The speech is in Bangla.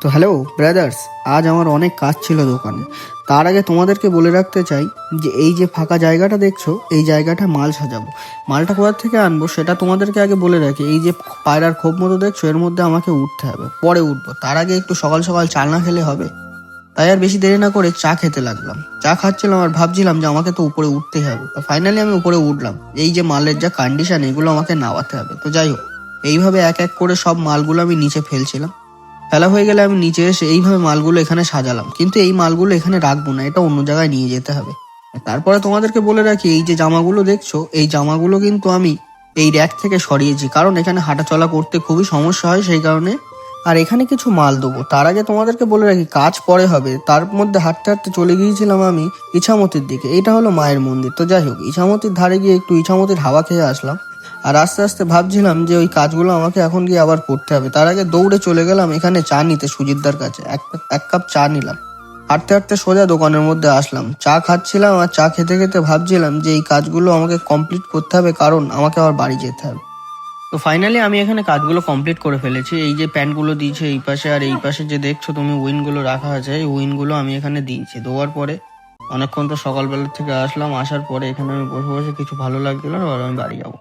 তো হ্যালো ব্রাদার্স, আজ আমার অনেক কাজ ছিল দোকানে। তার আগে তোমাদেরকে বলে রাখতে চাই যে এই যে ফাঁকা জায়গাটা দেখছো, এই জায়গাটা মাল সাজাবো। মালটা কোথা থেকে আনবো সেটা তোমাদেরকে আগে বলে রাখি। এই যে পায়রার খোপ মতো দেখছো, এর মধ্যে আমাকে উঠতে হবে, পরে উঠবো। তার আগে একটু সকাল সকাল চা না খেলে হবে? তাই আর বেশি দেরি না করে চা খেতে লাগলাম। চা খাচ্ছিলাম আর ভাবছিলাম যে আমাকে তো উপরে উঠতেই হবে। তো ফাইনালি আমি উপরে উঠলাম। এই যে মালের যা কন্ডিশন, এগুলো আমাকে নামাতে হবে। তো যাই হোক, এইভাবে এক এক করে সব মালগুলো আমি নিচে ফেলছিলাম। ফেলা হয়ে গেলে আমি নিচে এসে এইভাবে মালগুলো এখানে সাজালাম, কিন্তু এই মালগুলো এখানে রাখবো না, এটা অন্য জায়গায় নিয়ে যেতে হবে। তারপরে তোমাদেরকে বলে রাখি, এই যে জামাগুলো দেখছো, এই জামাগুলো কিন্তু আমি এই র্যাক থেকে সরিয়েছি, কারণ এখানে হাঁটাচলা করতে খুবই সমস্যা হয়, সেই কারণে। আর এখানে কিছু মাল দেবো। তার আগে তোমাদেরকে বলে রাখি, কাজ পরে হবে। তার মধ্যে হাঁটতে হাঁটতে চলে গিয়েছিলাম আমি ইছামতির দিকে। এটা হলো মায়ের মন্দির। তো যাই হোক, ইছামতির ধারে গিয়ে একটু ইছামতির হাওয়া খেয়ে আসলাম। আর আস্তে আস্তে ভাবছিলাম যে ওই কাজগুলো আমাকে এখন গিয়ে আবার করতে হবে। তার আগে দৌড়ে চলে গেলাম এখানে চা নিতে সুজিতদার কাছে। এক কাপ চা নিলাম। হাঁটতে হাঁটতে সোজা দোকানের মধ্যে আসলাম। চা খাচ্ছিলাম আর চা খেতে খেতে ভাবছিলাম যে এই কাজগুলো আমাকে কমপ্লিট করতে হবে, কারণ আমাকে আবার বাড়ি যেতে হবে। তো ফাইনালি আমি এখানে কাজগুলো কমপ্লিট করে ফেলেছি। এই যে প্যান্টগুলো দিয়েছে এই পাশে, আর এই পাশে যে দেখছো তুমি উইনগুলো রাখা আছে, এই উইনগুলো আমি এখানে দিয়েছি। দেওয়ার পরে অনেকক্ষণ তো সকালবেলা থেকে আসলাম, আসার পরে এখানে আমি বসে বসে কিছু ভালো লাগছিল না, আর আমি বাড়ি যাবো।